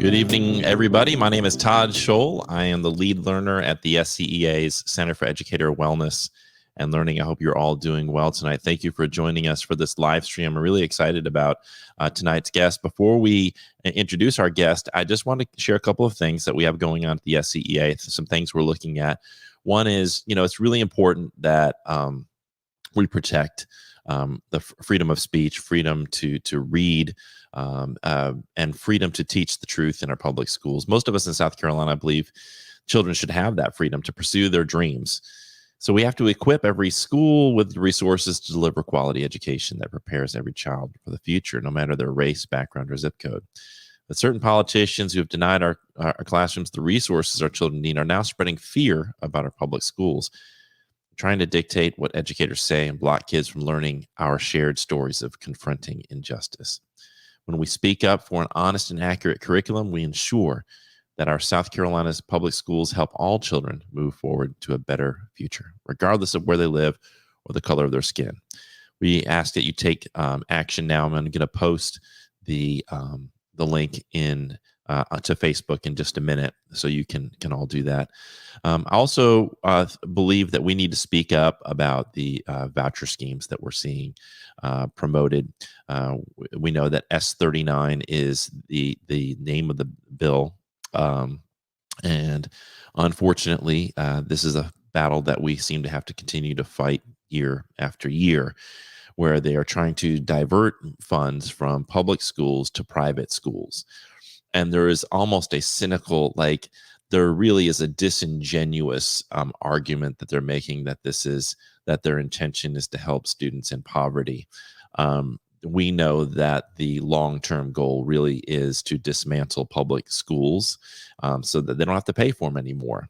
Good evening, everybody. My name is Todd Scholl. I am the lead learner at the SCEA's Center for Educator Wellness and Learning. I hope you're all doing well tonight. Thank you for joining us for this live stream. I'm really excited about tonight's guest. Before we introduce our guest, I just want to share a couple of things that we have going on at the SCEA, some things we're looking at. One is, it's really important that we protect the freedom of speech, freedom to read, and freedom to teach the truth in our public schools. Most of us in South Carolina, I believe, children should have that freedom to pursue their dreams. So we have to equip every school with the resources to deliver quality education that prepares every child for the future, no matter their race, background, or zip code. But certain politicians who have denied our classrooms the resources our children need are now spreading fear about our public schools, trying to dictate what educators say and block kids from learning our shared stories of confronting injustice. When we speak up for an honest and accurate curriculum, we ensure that our South Carolina's public schools help all children move forward to a better future, regardless of where they live or the color of their skin. We ask that you take action now. I'm going to post the link in to Facebook in just a minute, so you can all do that. I also believe that we need to speak up about the voucher schemes that we're seeing promoted. We know that S39 is the name of the bill, and unfortunately, this is a battle that we seem to have to continue to fight year after year, where they are trying to divert funds from public schools to private schools. And there is almost a cynical, there really is a disingenuous argument that they're making that their intention is to help students in poverty. We know that the long-term goal really is to dismantle public schools so that they don't have to pay for them anymore.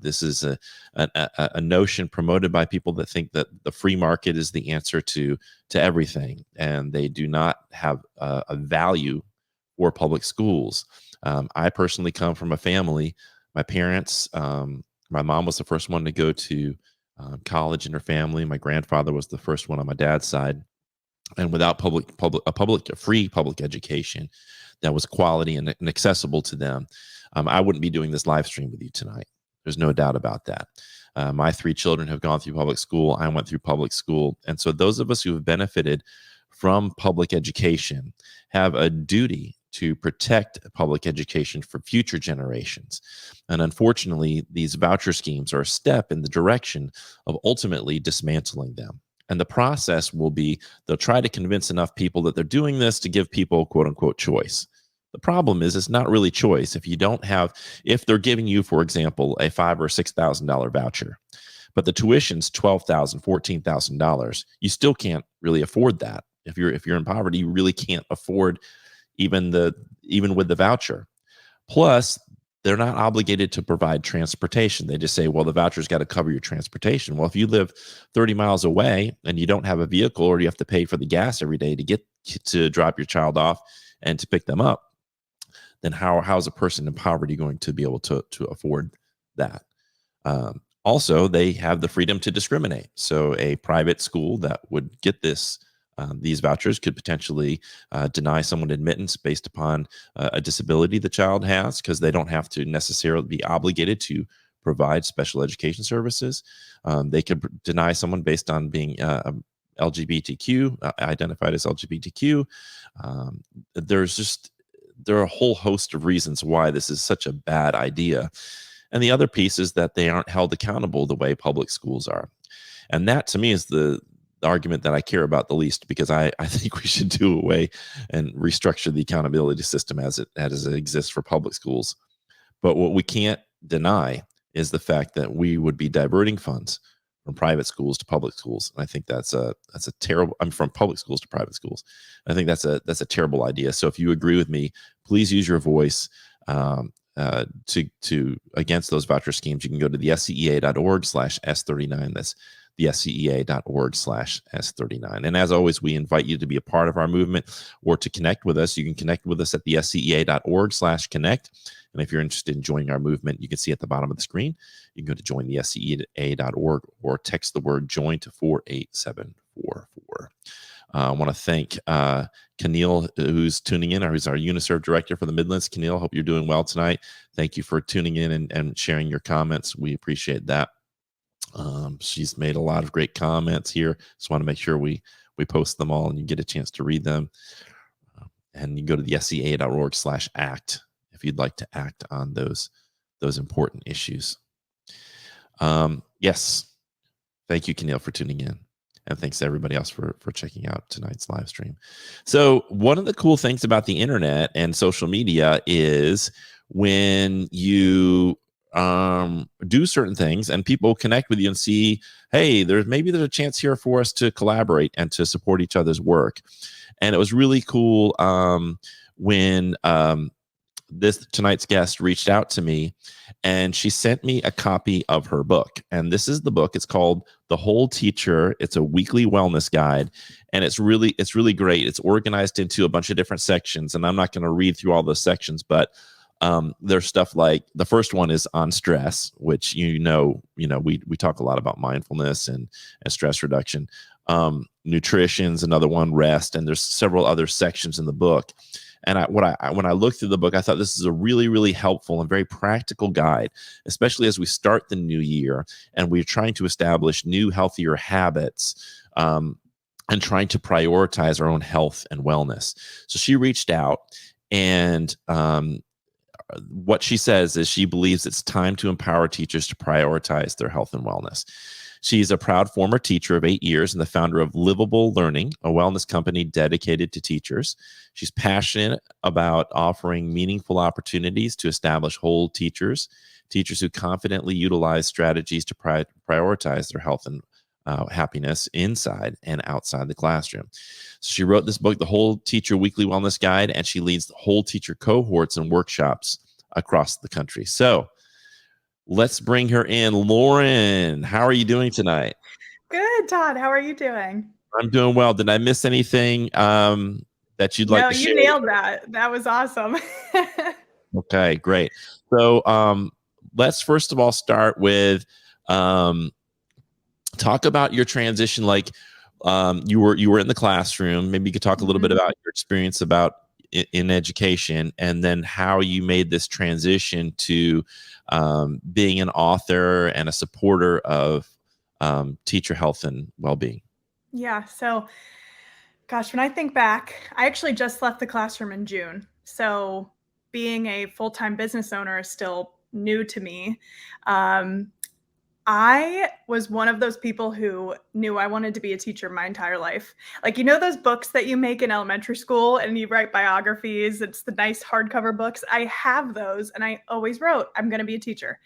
This is a notion promoted by people that think that the free market is the answer to everything, and they do not have a value for public schools. I personally come from a family. My parents, my mom was the first one to go to college in her family. My grandfather was the first one on my dad's side. And without a free public education that was quality and accessible to them, I wouldn't be doing this live stream with you tonight. There's no doubt about that. My three children have gone through public school. I went through public school. And so those of us who have benefited from public education have a duty to protect public education for future generations. And unfortunately, these voucher schemes are a step in the direction of ultimately dismantling them. And the process will be, they'll try to convince enough people that they're doing this to give people quote unquote choice. The problem is it's not really choice. If they're giving you, for example, a $5,000 or $6,000 voucher, but the tuition's $12,000, $14,000, you still can't really afford that. If you're in poverty, you really can't afford even with the voucher. Plus, they're not obligated to provide transportation. They just say, well, the voucher's got to cover your transportation. Well, if you live 30 miles away and you don't have a vehicle, or you have to pay for the gas every day to drop your child off and to pick them up, then how is a person in poverty going to be able to afford that? Also, they have the freedom to discriminate. So a private school that would get these vouchers could potentially deny someone admittance based upon a disability the child has, because they don't have to necessarily be obligated to provide special education services. They could deny someone based on being LGBTQ, identified as LGBTQ. There are a whole host of reasons why this is such a bad idea. And the other piece is that they aren't held accountable the way public schools are. And that, to me, is the argument that I care about the least, because I think we should do away and restructure the accountability system as it exists for public schools. But what we can't deny is the fact that we would be diverting funds from private schools to public schools. And I think that's a terrible. I'm from public schools to private schools. I think that's a terrible idea. So if you agree with me, please use your voice to against those voucher schemes. You can go to the scea.org/S39. That's the scea.org/S39. And as always, we invite you to be a part of our movement or to connect with us. You can connect with us at the scea.org/connect. And if you're interested in joining our movement, you can see at the bottom of the screen, you can go to jointhescea.org or text the word join to 48744. I want to thank Keneal, who's tuning in, or who's our UniServe director for the Midlands. Keneal, hope you're doing well tonight. Thank you for tuning in and sharing your comments. We appreciate that. She's made a lot of great comments here. Just want to make sure we post them all and you get a chance to read them. And you can go to the scea.org/act if you'd like to act on those important issues. Yes. Thank you, Keneal, for tuning in. And thanks to everybody else for checking out tonight's live stream. So one of the cool things about the internet and social media is when you do certain things and people connect with you and see, hey, there's a chance here for us to collaborate and to support each other's work. And it was really cool when this tonight's guest reached out to me and she sent me a copy of her book. And this is the book. It's called The Whole Teacher. It's a weekly wellness guide. And it's really great. It's organized into a bunch of different sections. And I'm not going to read through all those sections, but there's stuff like the first one is on stress, which we talk a lot about mindfulness and stress reduction. Nutrition's another one, rest, and there's several other sections in the book. And when I looked through the book, I thought this is a really, really helpful and very practical guide, especially as we start the new year and we're trying to establish new, healthier habits and trying to prioritize our own health and wellness. So she reached out, and what she says is she believes it's time to empower teachers to prioritize their health and wellness. She's a proud former teacher of 8 years and the founder of Livable Learning, a wellness company dedicated to teachers. She's passionate about offering meaningful opportunities to establish whole teachers who confidently utilize strategies to prioritize their health and happiness inside and outside the classroom. So she wrote this book, The Whole Teacher Weekly Wellness Guide, and she leads the Whole Teacher Cohorts and workshops across the country. So let's bring her in. Lauren, how are you doing tonight? Good, Todd. How are you doing? I'm doing well. Did I miss anything that you'd like to share? No, you nailed that. That was awesome. Okay, great. So let's first of all start with talk about your transition. Like you were in the classroom. Maybe you could talk a little bit about your experience in education, and then how you made this transition to being an author and a supporter of teacher health and well-being. Yeah. So, gosh, when I think back, I actually just left the classroom in June. So being a full-time business owner is still new to me. I was one of those people who knew I wanted to be a teacher my entire life. Like, those books that you make in elementary school and you write biographies, it's the nice hardcover books. I have those, and I always wrote, I'm going to be a teacher.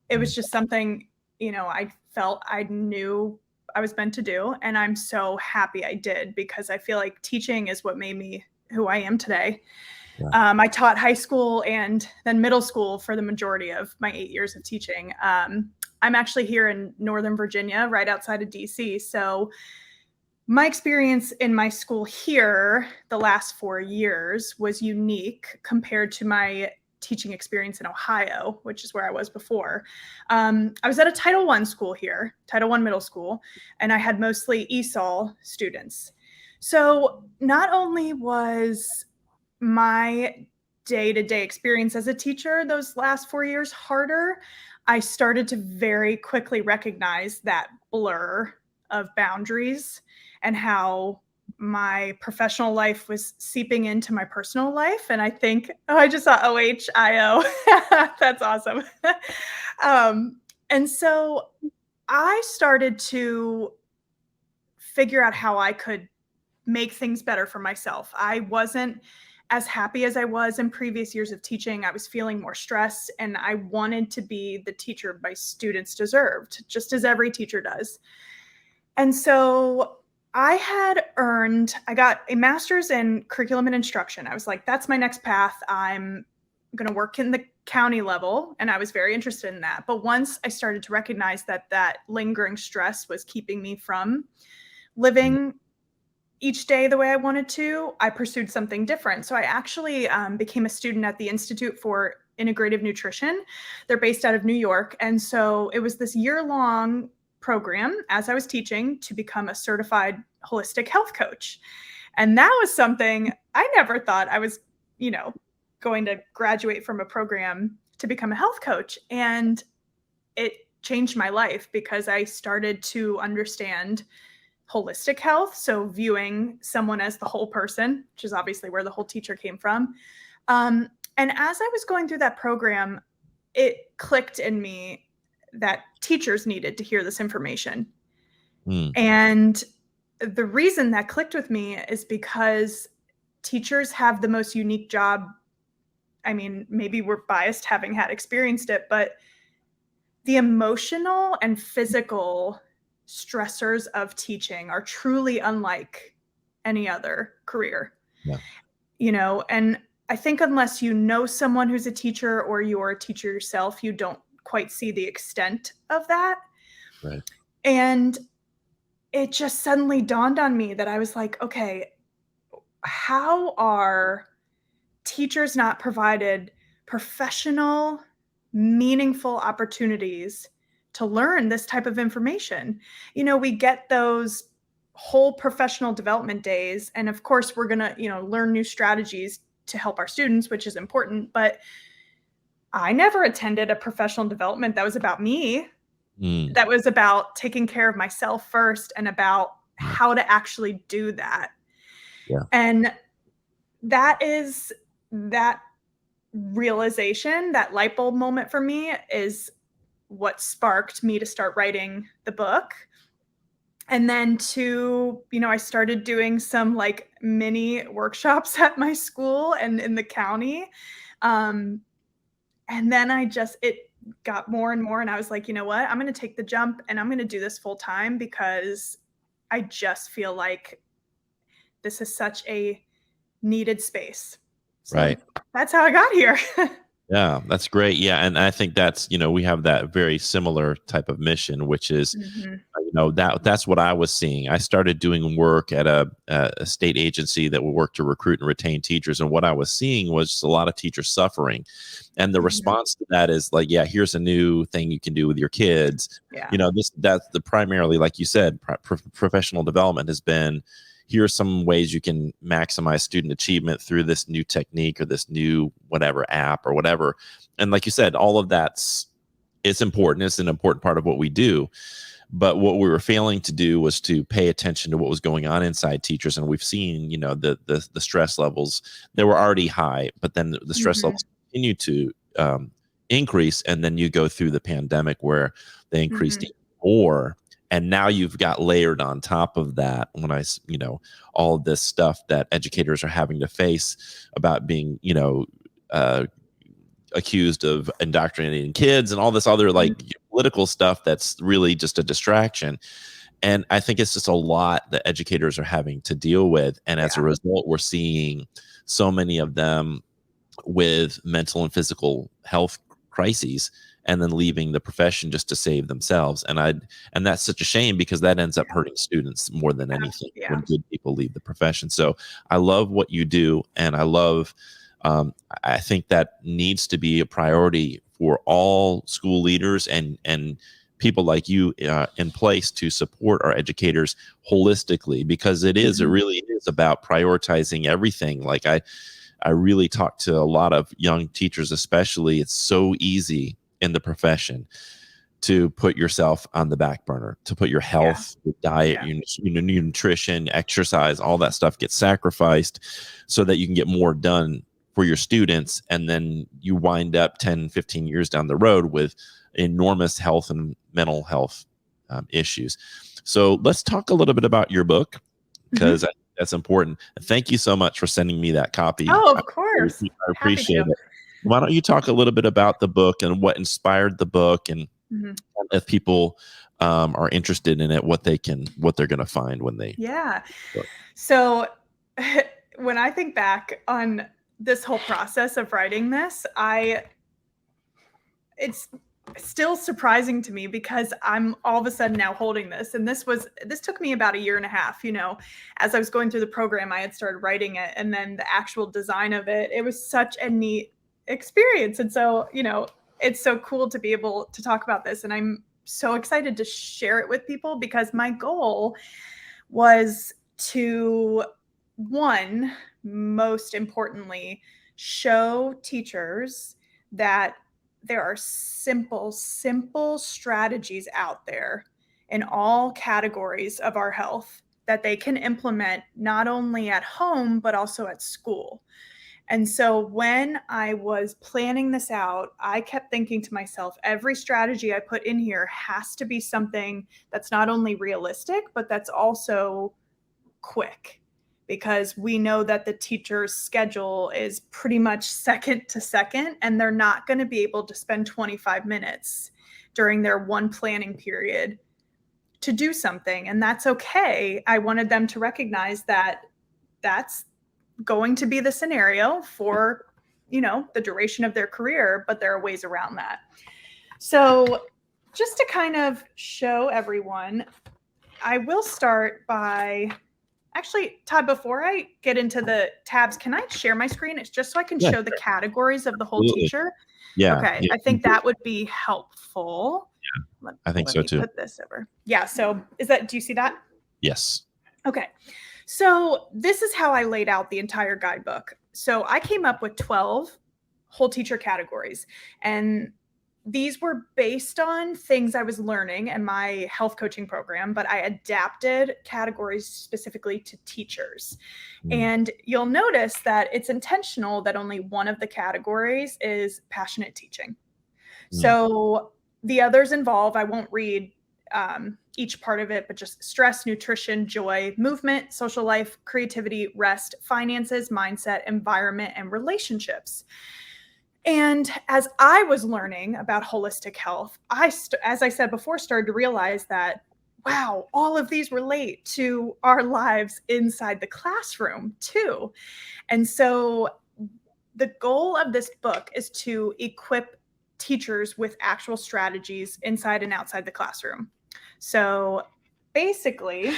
It was just something, I felt I knew I was meant to do. And I'm so happy I did, because I feel like teaching is what made me who I am today. Yeah. I taught high school and then middle school for the majority of my 8 years of teaching. I'm actually here in Northern Virginia, right outside of DC. So my experience in my school here the last 4 years was unique compared to my teaching experience in Ohio, which is where I was before. I was at a Title I school here, Title I middle school, and I had mostly ESOL students. So not only was my day-to-day experience as a teacher those last 4 years harder, I started to very quickly recognize that blur of boundaries and how my professional life was seeping into my personal life. And I think, I just saw OHIO. That's awesome. And so I started to figure out how I could make things better for myself. I wasn't as happy as I was in previous years of teaching. I was feeling more stressed, and I wanted to be the teacher my students deserved, just as every teacher does. And so I got a master's in curriculum and instruction. I was like, that's my next path. I'm going to work in the county level. And I was very interested in that. But once I started to recognize that lingering stress was keeping me from living each day the way I wanted to, I pursued something different. So I actually became a student at the Institute for Integrative Nutrition. They're based out of New York. And so it was this year-long program as I was teaching to become a certified holistic health coach. And that was something I never thought I was, going to graduate from a program to become a health coach. And it changed my life because I started to understand holistic health. So viewing someone as the whole person, which is obviously where the whole teacher came from. And as I was going through that program, it clicked in me that teachers needed to hear this information. And the reason that clicked with me is because teachers have the most unique job. I mean, maybe we're biased having had experienced it, but the emotional and physical stressors of teaching are truly unlike any other career. Yeah. And I think unless you know someone who's a teacher or you're a teacher yourself, you don't quite see the extent of that. Right. And it just suddenly dawned on me that I was like, okay, how are teachers not provided professional, meaningful opportunities to learn this type of information? We get those whole professional development days, and of course we're going to, learn new strategies to help our students, which is important, but I never attended a professional development that was about me. That was about taking care of myself first and about how to actually do that. Yeah. And that realization, that light bulb moment for me is what sparked me to start writing the book. And then I started doing some like mini workshops at my school and in the county. And then it got more and more. And I was like, you know what? I'm going to take the jump and I'm going to do this full time because I just feel like this is such a needed space. So Right. That's how I got here. Yeah, that's great. Yeah, and I think that's, we have that very similar type of mission, which is, that's what I was seeing. I started doing work at a state agency that will work to recruit and retain teachers, and what I was seeing was just a lot of teachers suffering, and the response to that is like, yeah, here's a new thing you can do with your kids. Yeah. That's the primarily, like you said, professional development has been. Here are some ways you can maximize student achievement through this new technique or this new whatever app or whatever. And like you said, all of it's important. It's an important part of what we do. But what we were failing to do was to pay attention to what was going on inside teachers. And we've seen, the stress levels, they were already high, but then the stress levels continue to increase. And then you go through the pandemic where they increased even more. And now you've got layered on top of that all of this stuff that educators are having to face about being, accused of indoctrinating kids and all this other political stuff that's really just a distraction. And I think it's just a lot that educators are having to deal with. And as a result, we're seeing so many of them with mental and physical health crises and then leaving the profession just to save themselves. And that's such a shame because that ends up hurting students more than anything when good people leave the profession. So I love what you do. And I think that needs to be a priority for all school leaders and people like you in place to support our educators holistically, because it really is about prioritizing everything. Like I really talk to a lot of young teachers, especially. It's so easy in the profession to put yourself on the back burner, to put your health, your diet, your nutrition, exercise, all that stuff gets sacrificed so that you can get more done for your students. And then you wind up 10, 15 years down the road with enormous health and mental health issues. So let's talk a little bit about your book, because I think that's important. Thank you so much for sending me that copy. Oh, of course. I appreciate it. Why don't you talk a little bit about the book and what inspired the book, and if people are interested in it, what they're going to find when they. Yeah. So when I think back on this whole process of writing this, it's still surprising to me because I'm all of a sudden now holding this. And this took me about a year and a half, as I was going through the program, I had started writing it, and then the actual design of it was such a neat experience. And so, it's so cool to be able to talk about this. And I'm so excited to share it with people because my goal was to one, most importantly, show teachers that there are simple strategies out there in all categories of our health that they can implement not only at home, but also at school. And so when I was planning this out, I kept thinking to myself, every strategy I put in here has to be something that's not only realistic, but that's also quick, because we know that the teacher's schedule is pretty much second to second, and they're not going to be able to spend 25 minutes during their one planning period to do something. And that's okay. I wanted them to recognize that that's going to be the scenario for, the duration of their career, but there are ways around that. So just to kind of show everyone, I will start by actually, Todd, before I get into the tabs, can I share my screen? It's just so I can show the categories of the whole teacher. Yeah. Okay. Yeah. I think that would be helpful. Yeah. I think so too. Put this over. Yeah. So do you see that? Yes. Okay. So this is how I laid out the entire guidebook. So I came up with 12 whole teacher categories, and these were based on things I was learning in my health coaching program, but I adapted categories specifically to teachers. And you'll notice that it's intentional that only one of the categories is passionate teaching. So the others involve, I won't read each part of it, but just stress, nutrition, joy, movement, social life, creativity, rest, finances, mindset, environment, and relationships. And as I was learning about holistic health, as I said before, started to realize that, wow, all of these relate to our lives inside the classroom too. And so the goal of this book is to equip teachers with actual strategies inside and outside the classroom. So basically,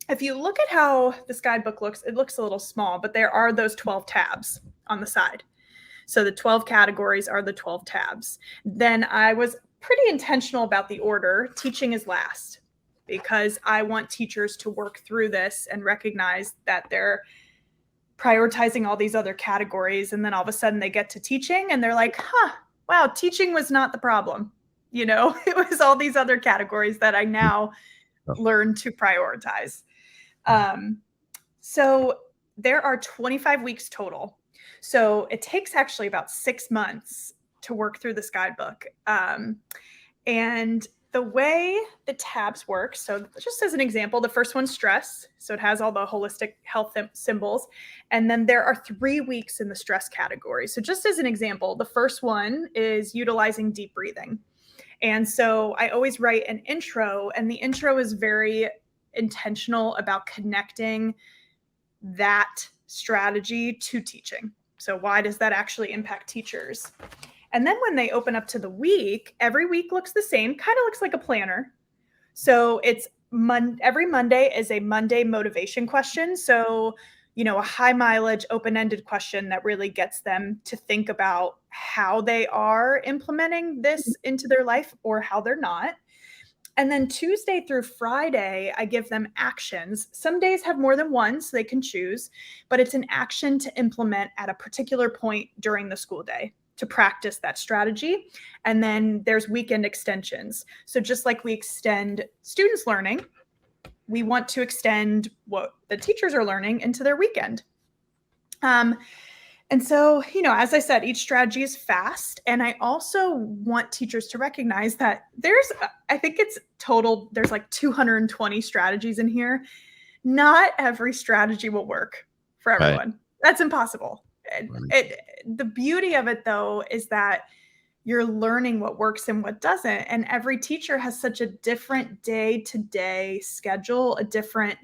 if you look at how this guidebook looks, it looks a little small, but there are those 12 tabs on the side. So the 12 categories are the 12 tabs. Then I was pretty intentional about the order. Teaching is last, because I want teachers to work through this and recognize that they're prioritizing all these other categories. And then all of a sudden they get to teaching and they're like, wow, teaching was not the problem. It was all these other categories that I now learned to prioritize. So there are 25 weeks total. So it takes actually about 6 months to work through this guidebook. And the way the tabs work, so just as an example, the first one's stress. So it has all the holistic health symbols. And then there are 3 weeks in the stress category. So just as an example, the first one is utilizing deep breathing. And so I always write an intro, and the intro is very intentional about connecting that strategy to teaching. So why does that actually impact teachers? And then when they open up to the week, every week looks the same, kind of looks like a planner. So it's every Monday is a Monday motivation question. So, a high mileage, open-ended question that really gets them to think about how they are implementing this into their life or how they're not. And then Tuesday through Friday, I give them actions. Some days have more than one, so they can choose, but it's an action to implement at a particular point during the school day to practice that strategy. And then there's weekend extensions. So just like we extend students' learning, we want to extend what the teachers are learning into their weekend. And so, as I said, each strategy is fast. And I also want teachers to recognize that I think it's total, there's like 220 strategies in here. Not every strategy will work for everyone. Right. That's impossible. Right. The beauty of it, though, is that you're learning what works and what doesn't. And every teacher has such a different day-to-day schedule, a different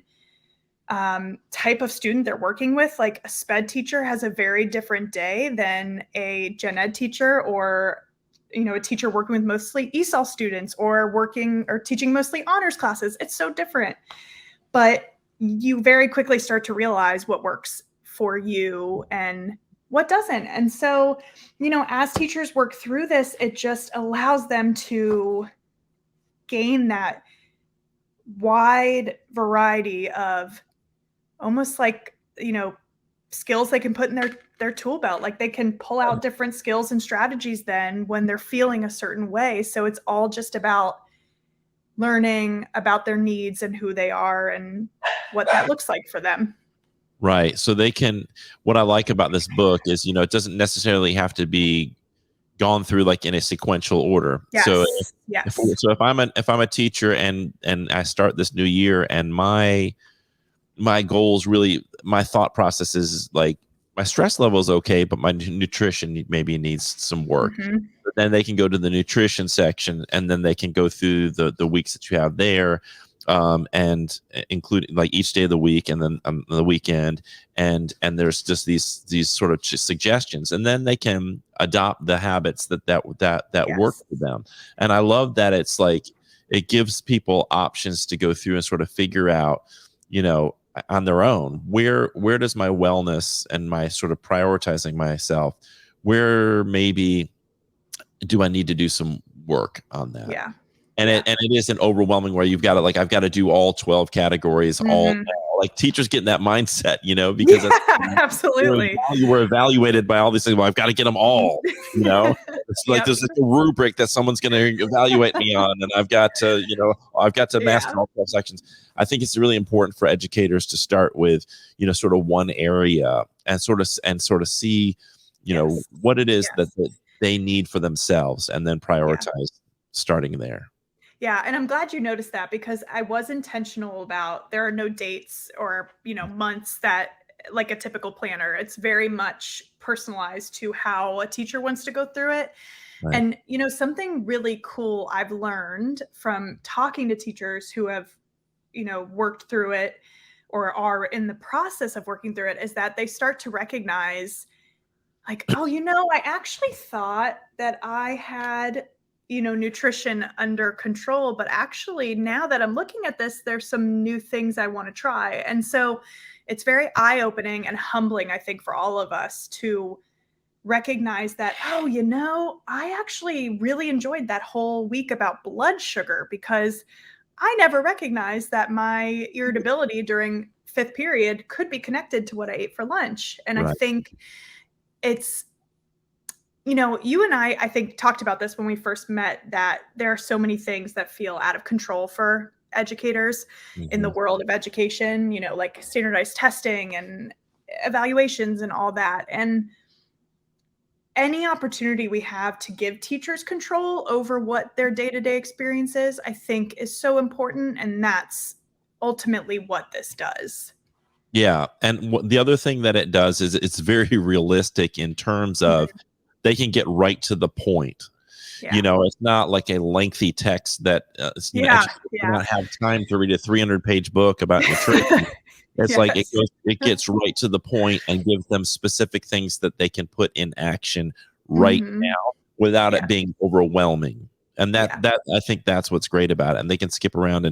type of student they're working with. Like a SPED teacher has a very different day than a gen ed teacher, or a teacher working with mostly ESOL students or teaching mostly honors classes. It's so different. But you very quickly start to realize what works for you and what doesn't. And so, as teachers work through this, it just allows them to gain that wide variety of, almost like, skills they can put in their tool belt. Like they can pull out different skills and strategies then when they're feeling a certain way. So it's all just about learning about their needs and who they are and what that looks like for them. Right. So they can, what I like about this book is, it doesn't necessarily have to be gone through like in a sequential order. So Yes. Yes. if I'm a teacher and I start this new year and my goals really, my thought process is like my stress level is okay, but my nutrition maybe needs some work. But then they can go to the nutrition section and then they can go through the weeks that you have there, and including like each day of the week and then the weekend, and there's just these sort of suggestions, and then they can adopt the habits that Yes. work for them. And I love that it's like it gives people options to go through and sort of figure out, on their own, where does my wellness and my sort of prioritizing myself, where maybe do I need to do some work on that? Yeah. And it isn't overwhelming where you've got to like, I've got to do all 12 categories, all like teachers get in that mindset, because absolutely. we're evaluated by all these things. Well, I've got to get them all, it's like, there's like a rubric that someone's going to evaluate me on. And I've got to, master all 12 sections. I think it's really important for educators to start with, sort of one area and sort of see, what it is that they need for themselves and then prioritize starting there. Yeah, and I'm glad you noticed that because I was intentional about there are no dates or, months that like a typical planner. It's very much personalized to how a teacher wants to go through it. Right. And, something really cool I've learned from talking to teachers who have, worked through it or are in the process of working through it is that they start to recognize like, oh, I actually thought that I had nutrition under control. But actually, now that I'm looking at this, there's some new things I want to try. And so it's very eye-opening and humbling, I think, for all of us to recognize that, oh, I actually really enjoyed that whole week about blood sugar because I never recognized that my irritability during fifth period could be connected to what I ate for lunch. And I think it's, you and I think, talked about this when we first met, that there are so many things that feel out of control for educators in the world of education, like standardized testing and evaluations and all that. And any opportunity we have to give teachers control over what their day-to-day experience is, I think is so important. And that's ultimately what this does. Yeah. And the other thing that it does is it's very realistic in terms of they can get right to the point. Yeah. It's not like a lengthy text that not have time to read a 300-page book about nutrition. It's like it gets right to the point and gives them specific things that they can put in action right now without it being overwhelming. And that I think that's what's great about it. And they can skip around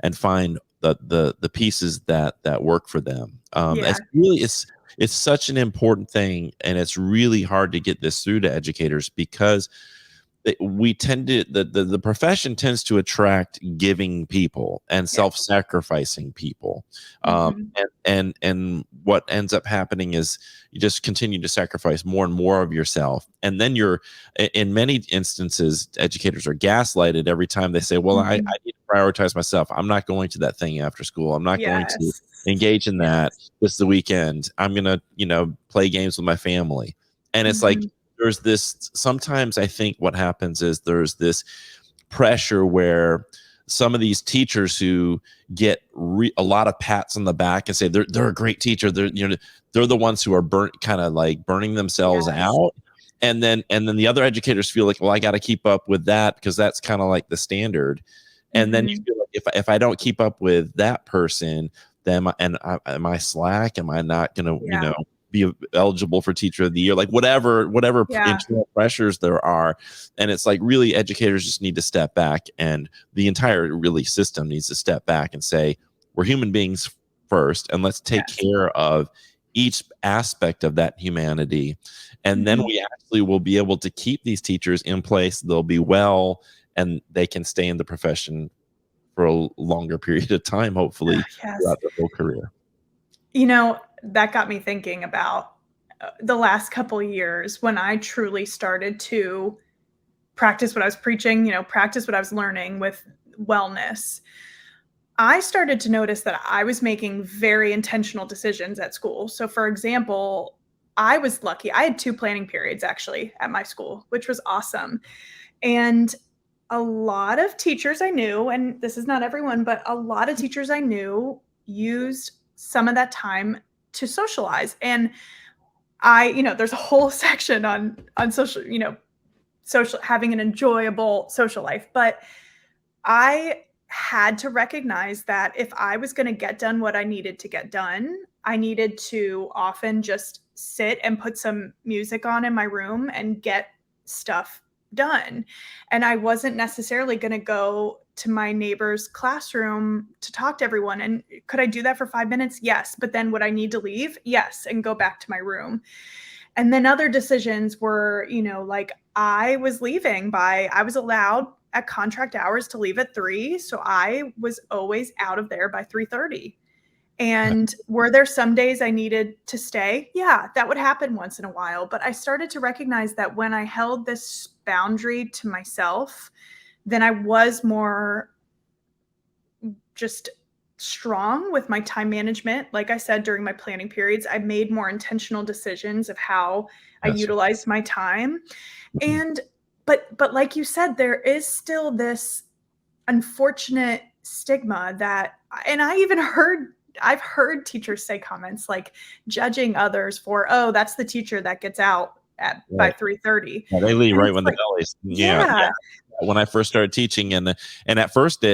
and find the pieces that work for them. It's such an important thing, and it's really hard to get this through to educators because we tend to the profession tends to attract giving people and self-sacrificing people, and what ends up happening is you just continue to sacrifice more and more of yourself, and then you're, in many instances, educators are gaslighted every time they say, well, I need to prioritize myself. I'm not going to that thing after school. I'm not going to engage in that this the weekend. I'm gonna play games with my family. And it's like there's this, sometimes I think what happens is there's this pressure where some of these teachers who get a lot of pats on the back and say they're a great teacher, they're the ones who are burning themselves out, and then the other educators feel like, well, I got to keep up with that because that's kind of like the standard. And then you feel like if I don't keep up with that person, then am I slack? Am I not gonna be eligible for teacher of the year? Like whatever internal pressures there are. And it's like, really, educators just need to step back, and the entire really system needs to step back and say, we're human beings first, and let's take care of each aspect of that humanity. And then we actually will be able to keep these teachers in place. They'll be well, and they can stay in the profession for a longer period of time, hopefully throughout their whole career. That got me thinking about the last couple of years when I truly started to practice what I was preaching, practice what I was learning with wellness. I started to notice that I was making very intentional decisions at school. So, for example, I was lucky. I had 2 planning periods actually at my school, which was awesome. And a lot of teachers I knew, and this is not everyone, but a lot of teachers I knew used some of that time to socialize. And there's a whole section on social having an enjoyable social life, but I had to recognize that if I was going to get done what I needed to get done, I needed to often just sit and put some music on in my room and get stuff done. And I wasn't necessarily going to go to my neighbor's classroom to talk to everyone. And could I do that for 5 minutes? Yes. But then would I need to leave? Yes. And go back to my room. And then other decisions were, like I was allowed at contract hours to leave at 3. So I was always out of there by 3:30. And were there some days I needed to stay? Yeah, that would happen once in a while. But I started to recognize that when I held this boundary to myself, then I was more just strong with my time management. Like I said, during my planning periods, I made more intentional decisions of how I Yes. utilized my time. And but like you said, there is still this unfortunate stigma that, and I've heard teachers say comments like judging others for, oh, that's the teacher that gets out by 3:30. Yeah, they leave And right it's when the like, bell is. Yeah, yeah, when I first started teaching, and at first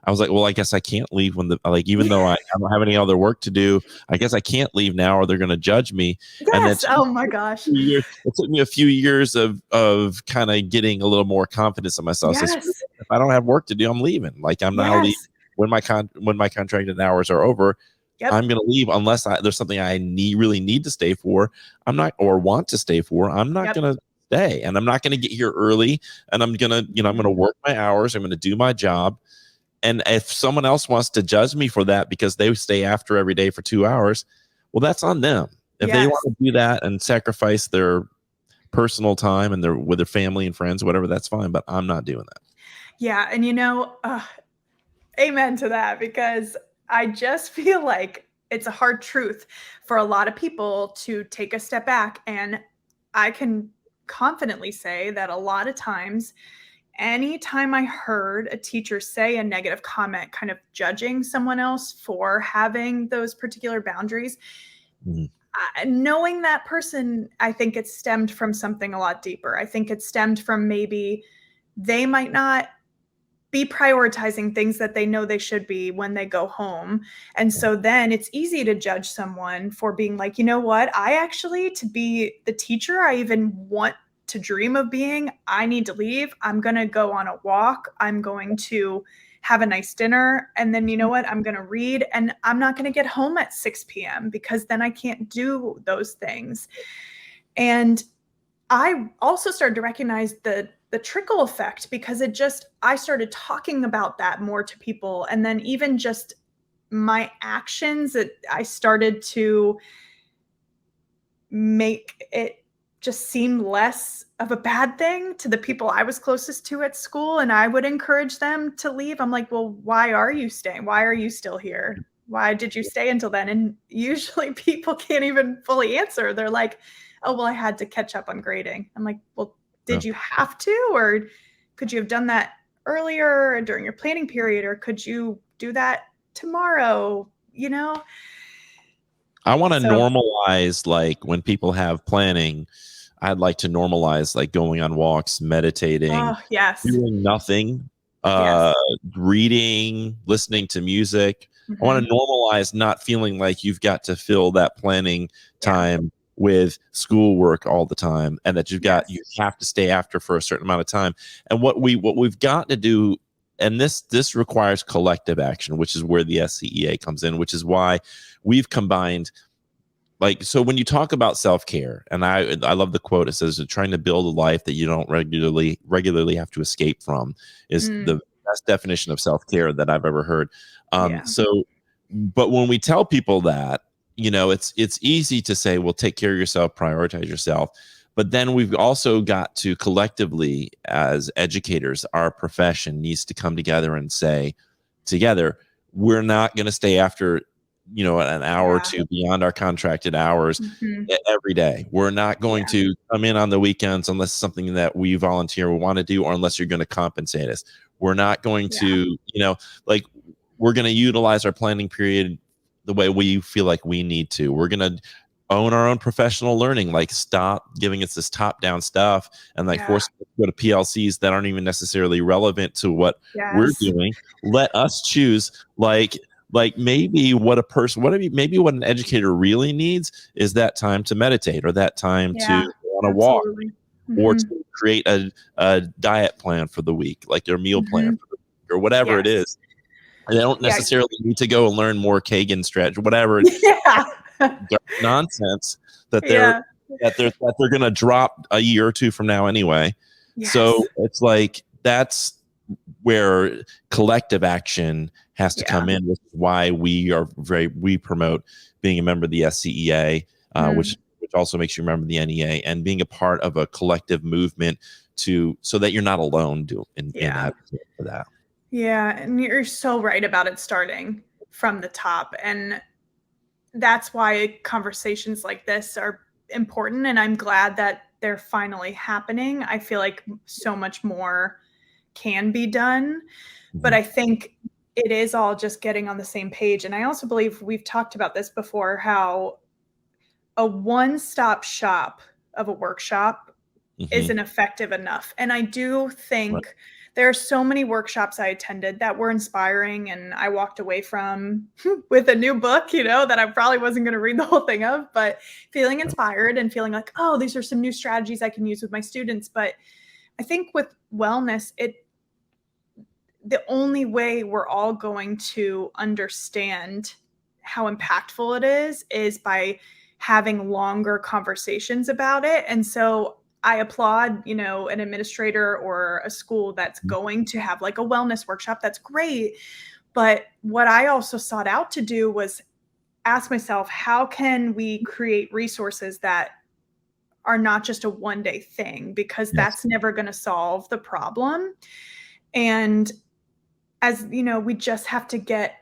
I was like, well, I guess I can't leave when even though I don't have any other work to do, I guess I can't leave now or they're going to judge me. And then yes. Oh my gosh. it took me a few years of kind of getting a little more confidence in myself. So Yes. if I don't have work to do, I'm leaving. Like I'm not leaving Yes. when my contracted hours are over. Yep. I'm going to leave unless there's something I really need to stay for. I'm not, or want to stay for. I'm not Yep. going to stay, and I'm not going to get here early. And I'm going to, I'm going to work my hours. I'm going to do my job. And if someone else wants to judge me for that because they stay after every day for 2 hours, well, that's on them. If they Yes. want to do that and sacrifice their personal time and with their family and friends, whatever, that's fine. But I'm not doing that. Yeah. And amen to that, because I just feel like it's a hard truth for a lot of people to take a step back. And I can confidently say that a lot of times, anytime I heard a teacher say a negative comment, kind of judging someone else for having those particular boundaries, knowing that person, I think it stemmed from something a lot deeper. I think it stemmed from maybe they might not be prioritizing things that they know they should be when they go home. And so then it's easy to judge someone for being like, you know what? I actually, to be the teacher I even want to dream of being, I need to leave. I'm going to go on a walk. I'm going to have a nice dinner. And then, you know what? I'm going to read, and I'm not going to get home at 6 p.m. because then I can't do those things. And I also started to recognize the trickle effect, because I started talking about that more to people. And then even just my actions, that I started to make it just seem less of a bad thing to the people I was closest to at school. And I would encourage them to leave. I'm like, well, why are you staying? Why are you still here? Why did you stay until then? And usually people can't even fully answer. They're like, oh, well, I had to catch up on grading. I'm like, well, did you have to, or could you have done that earlier during your planning period, or could you do that tomorrow? I want to normalize, like when people have planning, I'd like to normalize like going on walks, meditating, Oh, yes. doing nothing, Yes. reading, listening to music. I want to normalize not feeling like you've got to fill that planning time with schoolwork all the time, and that you have to stay after for a certain amount of time. And what we've got to do, and this requires collective action, which is where the SCEA comes in, which is why we've combined, like, so when you talk about self-care, and I love the quote, it says trying to build a life that you don't regularly have to escape from is the best definition of self-care that I've ever heard. So But when we tell people that, it's easy to say, well, take care of yourself, prioritize yourself. But then we've also got to collectively, as educators, our profession needs to come together and say together, we're not going to stay after, an hour or two beyond our contracted hours every day. We're not going to come in on the weekends unless it's something that we volunteer or want to do, or unless you're going to compensate us. We're not going to, we're going to utilize our planning period the way we feel like we need to. We're going to own our own professional learning. Like, stop giving us this top-down stuff and force us to go to PLCs that aren't even necessarily relevant to what we're doing. Let us choose. Maybe what an educator really needs is that time to meditate, or that time to on a walk, or to create a diet plan for the week, like their meal plan for the week, or whatever it is. They don't necessarily need to go and learn more Kagan strategy, whatever. Nonsense that they're going to drop a year or two from now anyway. So it's like, that's where collective action has to come in, which is why we promote being a member of the SCEA, which also makes you a member of the NEA, and being a part of a collective movement so that you're not alone in advocating for that. Yeah, and you're so right about it starting from the top. And that's why conversations like this are important. And I'm glad that they're finally happening. I feel like so much more can be done. But I think it is all just getting on the same page. And I also believe, we've talked about this before, how a one-stop shop of a workshop isn't effective enough. And I do think there are so many workshops I attended that were inspiring, and I walked away from with a new book, that I probably wasn't going to read the whole thing of, but feeling inspired and feeling like, oh, these are some new strategies I can use with my students. But I think with wellness, the only way we're all going to understand how impactful it is by having longer conversations about it. And so I applaud, an administrator or a school that's going to have like a wellness workshop. That's great. But what I also sought out to do was ask myself, how can we create resources that are not just a one-day thing? Because that's never going to solve the problem. And as we just have to get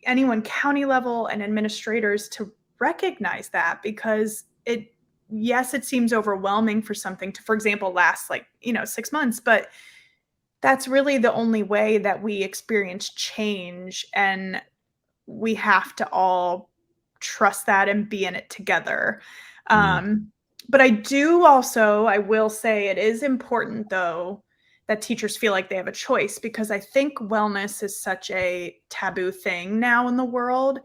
anyone county level and administrators to recognize that, because it seems overwhelming for something to, for example, last 6 months, but that's really the only way that we experience change. And we have to all trust that and be in it together. But I will say it is important, though, that teachers feel like they have a choice, because I think wellness is such a taboo thing now in the world.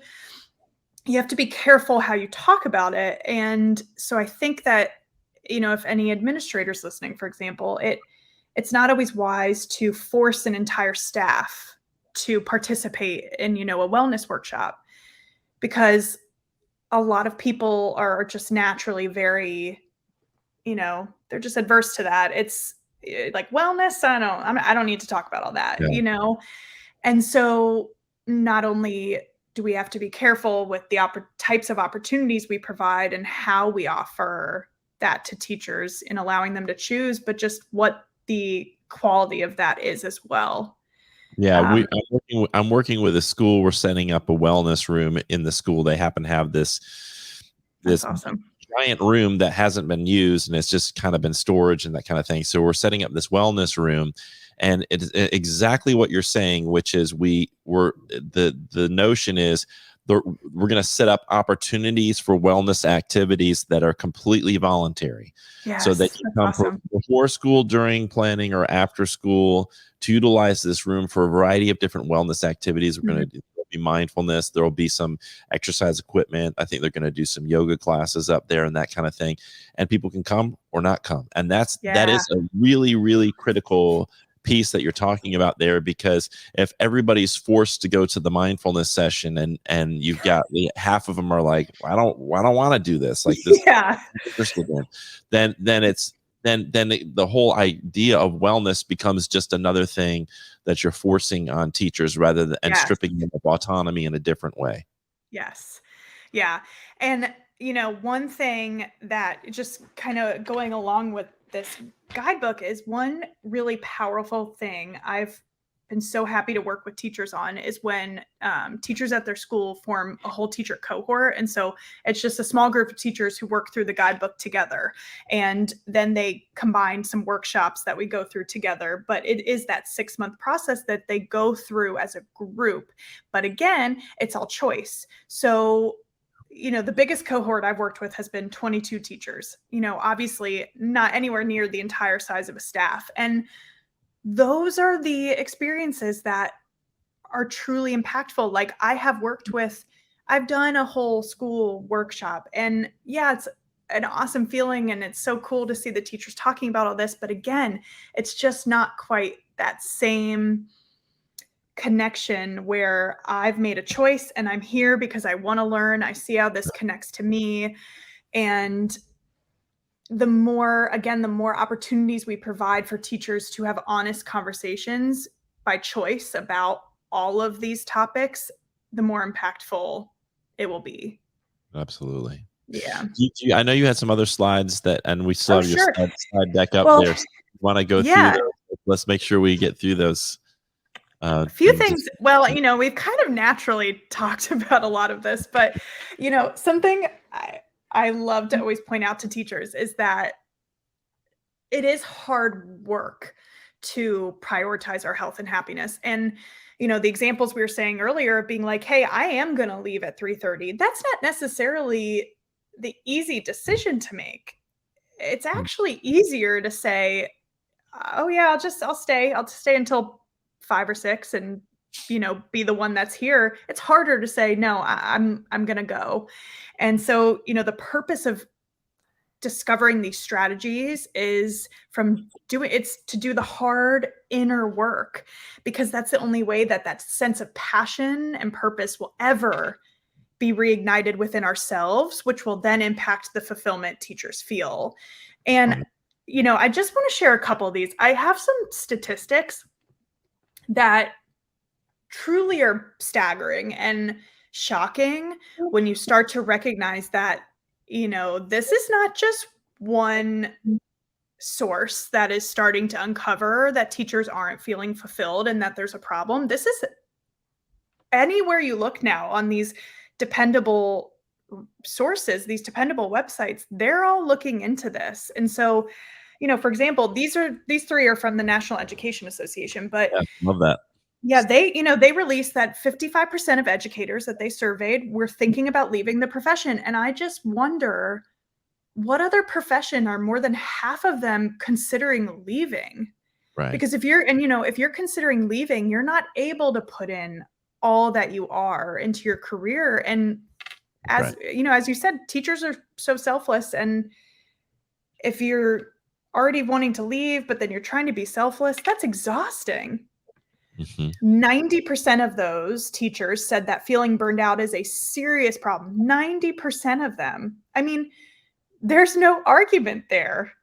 You have to be careful how you talk about it. And so I think that, if any administrators listening, for example, it's not always wise to force an entire staff to participate in, a wellness workshop, because a lot of people are just naturally very, they're just adverse to that. It's like, wellness, I don't need to talk about all that, And so not only do we have to be careful with the types of opportunities we provide and how we offer that to teachers in allowing them to choose, but just what the quality of that is as well. Yeah, I'm working with a school. We're setting up a wellness room in the school. They happen to have this awesome giant room that hasn't been used, and it's just kind of been storage and that kind of thing. So we're setting up this wellness room, and it's exactly what you're saying, which is the notion is we're going to set up opportunities for wellness activities that are completely voluntary. So that you come before school, during planning, or after school to utilize this room for a variety of different wellness activities. We're going to be mindfulness. There will be some exercise equipment. I think they're going to do some yoga classes up there and that kind of thing. And people can come or not come. And that is a really, really critical piece that you're talking about there, because if everybody's forced to go to the mindfulness session and you've got half of them are like, I don't want to do this, like this, interested in, then then the whole idea of wellness becomes just another thing that you're forcing on teachers rather than and Yes. stripping them of autonomy in a different way. Yes. Yeah. And, one thing that just kind of going along with this guidebook is one really powerful thing I've been so happy to work with teachers on is when teachers at their school form a whole teacher cohort. And so it's just a small group of teachers who work through the guidebook together. And then they combine some workshops that we go through together. But it is that 6-month process that they go through as a group. But again, it's all choice. So the biggest cohort I've worked with has been 22 teachers, obviously not anywhere near the entire size of a staff. And those are the experiences that are truly impactful. Like I've done a whole school workshop, and yeah, it's an awesome feeling. And it's so cool to see the teachers talking about all this. But again, it's just not quite that same connection where I've made a choice and I'm here because I want to learn. I see how this connects to me. And the more opportunities we provide for teachers to have honest conversations by choice about all of these topics, the more impactful it will be. Absolutely. Yeah. I know you had some other slides and we still Oh, have your sure. slide deck up Well, there. So you want to go through yeah. those? Let's make sure we get through those. A few things. Well, we've kind of naturally talked about a lot of this, but something I love to always point out to teachers is that it is hard work to prioritize our health and happiness. And the examples we were saying earlier of being like, hey, I am going to leave at 3:30. That's not necessarily the easy decision to make. It's actually easier to say, oh yeah, I'll stay until 5 or 6 and be the one that's here. It's harder to say no, I'm going to go. And so, the purpose of discovering these strategies is to do the hard inner work, because that's the only way that sense of passion and purpose will ever be reignited within ourselves, which will then impact the fulfillment teachers feel. And I just want to share a couple of these. I have some statistics that truly are staggering and shocking when you start to recognize that, this is not just one source that is starting to uncover that teachers aren't feeling fulfilled and that there's a problem. This is anywhere you look now on these dependable sources, these dependable websites, they're all looking into this. And so, for example, these 3 are from the National Education Association, but Yeah, love that. yeah, they released that 55% of educators that they surveyed were thinking about leaving the profession. And I just wonder, what other profession are more than half of them considering leaving? Right. Because if you're considering leaving, you're not able to put in all that you are into your career. And as you said, teachers are so selfless. And if you're already wanting to leave, but then you're trying to be selfless, that's exhausting. 90% of those teachers said that feeling burned out is a serious problem. 90% of them. I mean, there's no argument there,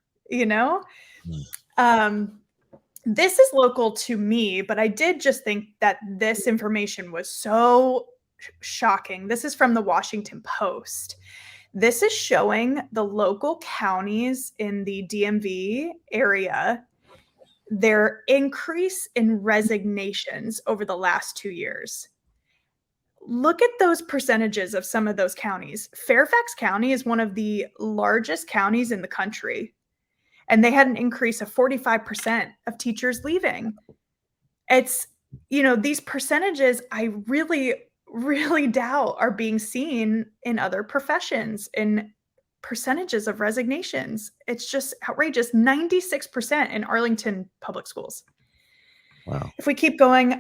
This is local to me, but I did just think that this information was so shocking. This is from the Washington Post. This is showing the local counties in the DMV area, their increase in resignations over the last 2 years. Look at those percentages of some of those counties. Fairfax County is one of the largest counties in the country, and they had an increase of 45% of teachers leaving. It's, these percentages I really, really doubt are being seen in other professions in percentages of resignations. It's just outrageous. 96% in Arlington public schools. Wow. If we keep going,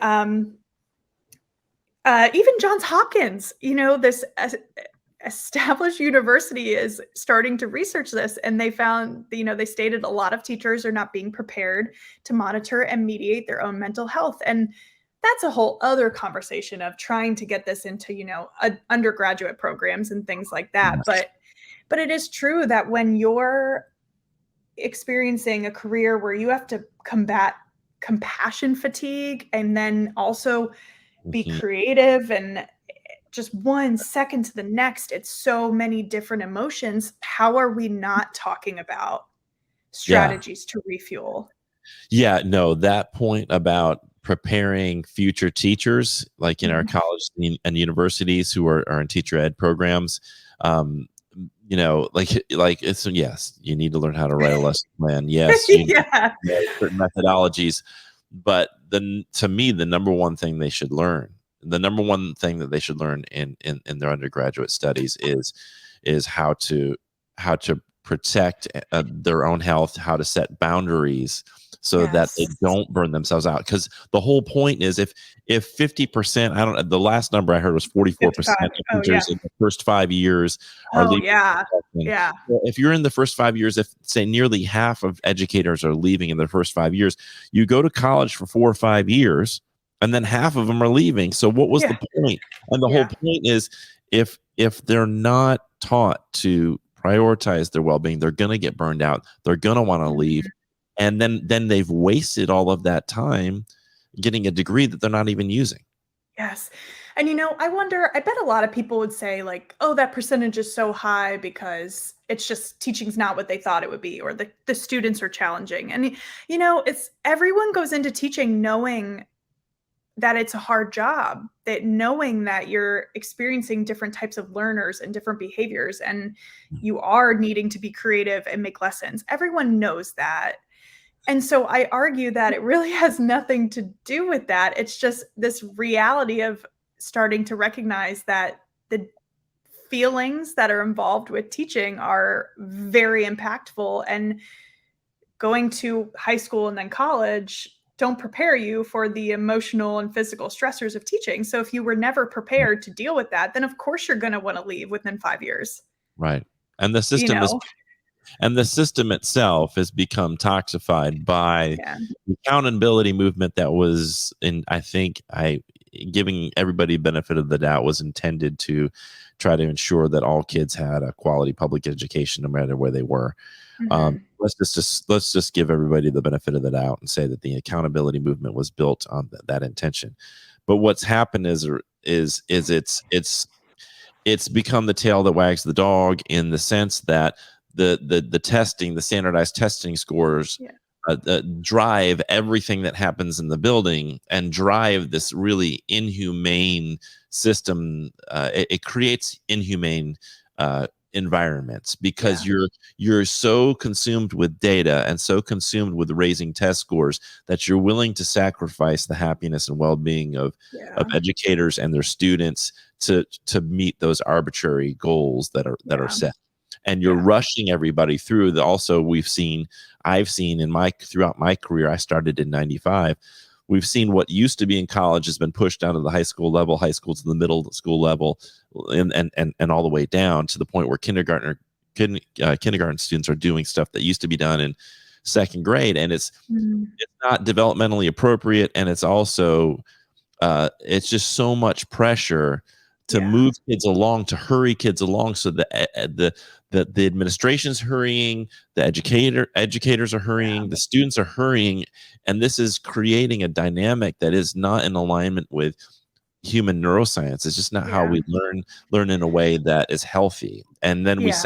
even Johns Hopkins, this established university is starting to research this, and they found, they stated a lot of teachers are not being prepared to monitor and mediate their own mental health. And that's a whole other conversation of trying to get this into, undergraduate programs and things like that. Yes. But it is true that when you're experiencing a career where you have to combat compassion fatigue and then also be Mhm. creative and just 1 second to the next, it's so many different emotions. How are we not talking about Yeah. strategies to refuel? Yeah, no, that point about preparing future teachers, like in our Mhm. college and universities who are in teacher ed programs, um, like it's yes, you need to learn how to write a lesson plan. Yes, you need Yeah. to know certain methodologies, but then to me, the number one thing they should learn, the number one thing that they should learn in their undergraduate studies is how to protect their own health, how to set boundaries so that they Yes. don't burn themselves out. Because the whole point is if 50%, I don't, the last number I heard was 44% 55. of Oh, yeah. teachers in the first 5 years are Oh, leaving yeah. the profession. Yeah. Well, if you're in the first 5 years, if say nearly half of educators are leaving in their first 5 years, you go to college for 4 or 5 years, and then half of them are leaving. So what was the Yeah. point? And the whole Yeah. point is if they're not taught to prioritize their well-being, they're going to get burned out. They're going to want to leave, Mhm. and then they've wasted all of that time getting a degree that they're not even using. Yes. And I wonder, I bet a lot of people would say, like, oh, that percentage is so high because it's just teaching's not what they thought it would be, or the students are challenging. And it's everyone goes into teaching knowing that it's a hard job, that knowing that you're experiencing different types of learners and different behaviors, and you are needing to be creative and make lessons. Everyone knows that. And so I argue that it really has nothing to do with that. It's just this reality of starting to recognize that the feelings that are involved with teaching are very impactful, and going to high school and then college don't prepare you for the emotional and physical stressors of teaching. So if you were never prepared to deal with that, then of course you're going to want to leave within 5 years, Right. And the you system is know. and the system itself has become toxified by Yeah. the accountability movement that was in I think I giving everybody benefit of the doubt was intended to try to ensure that all kids had a quality public education no matter where they were. Mhm. Let's just give everybody the benefit of the doubt and say that the accountability movement was built on that intention. But what's happened is it's become the tail that wags the dog in the sense that the testing, the standardized testing scores Yeah. drive everything that happens in the building and drive this really inhumane system. It creates inhumane environments because Yeah. you're so consumed with data and so consumed with raising test scores that you're willing to sacrifice the happiness and well-being of Yeah. educators and their students to meet those arbitrary goals that are Yeah. set, and you're Yeah. rushing everybody through. Also, I've seen in my throughout my career, I started in 95. We've seen what used to be in college has been pushed down to the high school level, high school to the middle school level, and all the way down to the point where kindergarten students are doing stuff that used to be done in second grade, and Mhm. it's not developmentally appropriate, and it's just so much pressure to Yeah. move kids along, to hurry kids along, so the administration's hurrying, the educators are hurrying, Yeah. the students are hurrying, and this is creating a dynamic that is not in alignment with human neuroscience. It's just not how Yeah. we learn in a way that is healthy. And then we Yeah.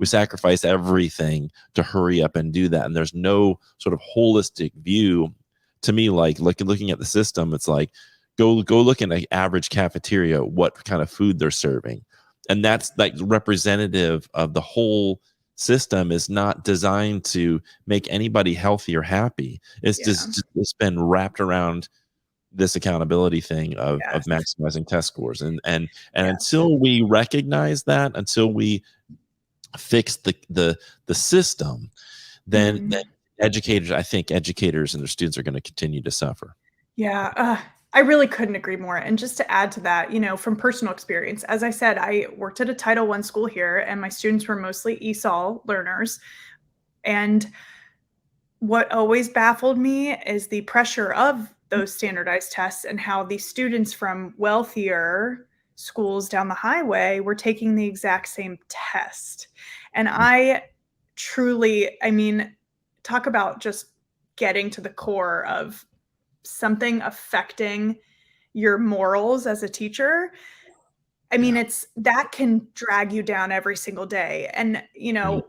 sacrifice everything to hurry up and do that. And there's no sort of holistic view to me, like looking at the system. It's like go look in an average cafeteria, what kind of food they're serving. And that's like representative of the whole system is not designed to make anybody healthy or happy. It's Yeah. just it's been wrapped around this accountability thing of Yes. maximizing test scores, and Yeah. until we recognize that, until we fix the system, then Mhm. educators, I think educators and their students are going to continue to suffer. Yeah, I really couldn't agree more. And just to add to that, from personal experience, as I said, I worked at a Title I school here, and my students were mostly ESOL learners. And what always baffled me is the pressure of those standardized tests and how the students from wealthier schools down the highway were taking the exact same test. And I truly, I mean, talk about just getting to the core of something affecting your morals as a teacher. I mean, Yeah. it's that can drag you down every single day. And, Right.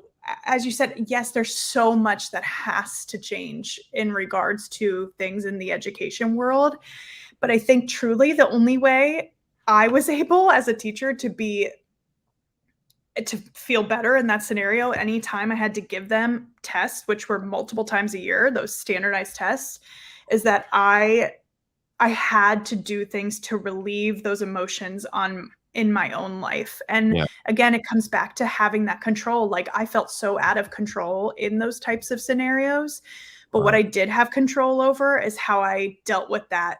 as you said, yes, there's so much that has to change in regards to things in the education world. But I think truly the only way I was able as a teacher to feel better in that scenario, anytime I had to give them tests, which were multiple times a year, those standardized tests, is that I had to do things to relieve those emotions on in my own life. And Yeah. again, it comes back to having that control. Like I felt so out of control in those types of scenarios. But what Right. I did have control over is how I dealt with that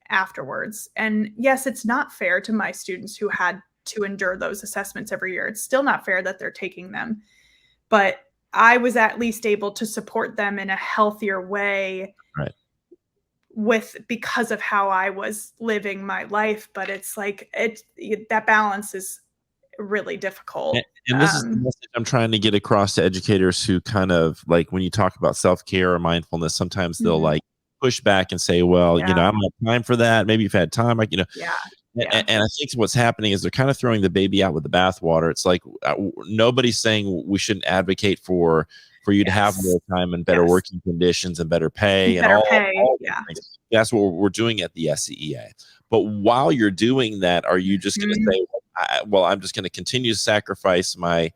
afterwards. And yes, it's not fair to my students who had to endure those assessments every year. It's still not fair that they're taking them. But I was at least able to support them in a healthier way Right. because of how I was living my life. But it's like that balance is really And, difficult. and this is the message I'm trying to get across to educators who kind of like when you talk about self-care or mindfulness, sometimes they'll Mhm. like push back and say, well, Yeah, I don't have time for that. Maybe you've had time, like, yeah, yeah. and I think what's happening is they're kind of throwing the baby out with the bathwater. It's like nobody's saying we shouldn't advocate for you to have Yes, more time and better yes. working conditions and better pay and Better all pay. all those Yeah. things. That's what we're doing at the SCEA. But while you're doing that, are you just going to Mhm. say, well, I'm just going to continue to sacrifice I'm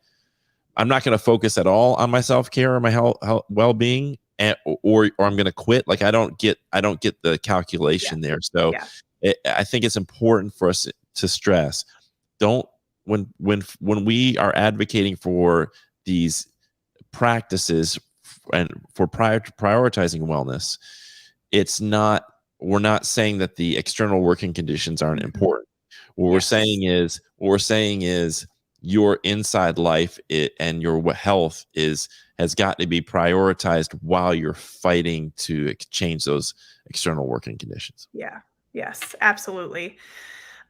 not going to focus at all on my self-care or my health well-being, or I'm going to quit? Like I don't get the Yeah, calculation there. So yeah. I think it's important for us to stress, don't when we are advocating for these practices and for prioritizing wellness, it's not we're not saying that the external working conditions aren't Mhm. important. Yes. What we're saying is your inside life and your health is has got to be prioritized while you're fighting to change those external working conditions. Yeah. Yes, absolutely.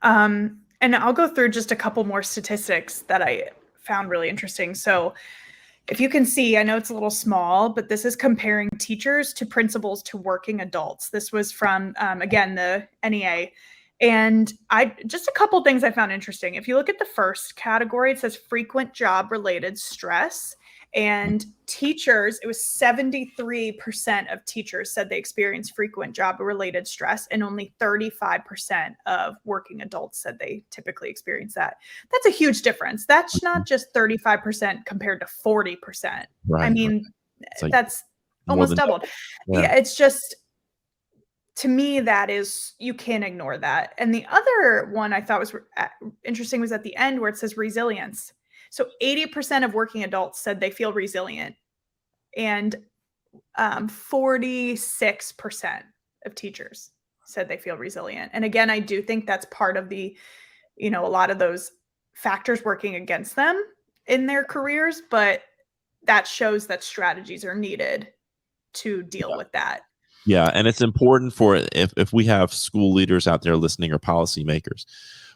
And I'll go through just a couple more statistics that I found really interesting. So, if you can see, I know it's a little small, but this is comparing teachers to principals to working adults. This was from, again, the NEA. And I just a couple things I found interesting. If you look at the first category, it says frequent job related stress. And teachers, it was 73% of teachers said they experienced frequent job related stress, and only 35% of working adults said they typically experience that. That's a huge difference. That's not just 35% compared to 40%. I Right. mean, It's like that's more almost than doubled. double. Yeah. Yeah, it's just to me that is you can't ignore that. And the other one I thought was interesting was at the end where it says resilience. So 80% of working adults said they feel resilient, and 46% of teachers said they feel resilient. And again, I do think that's part of a lot of those factors working against them in their careers, but that shows that strategies are needed to deal with that. Yeah, and it's important for if we have school leaders out there listening or policymakers.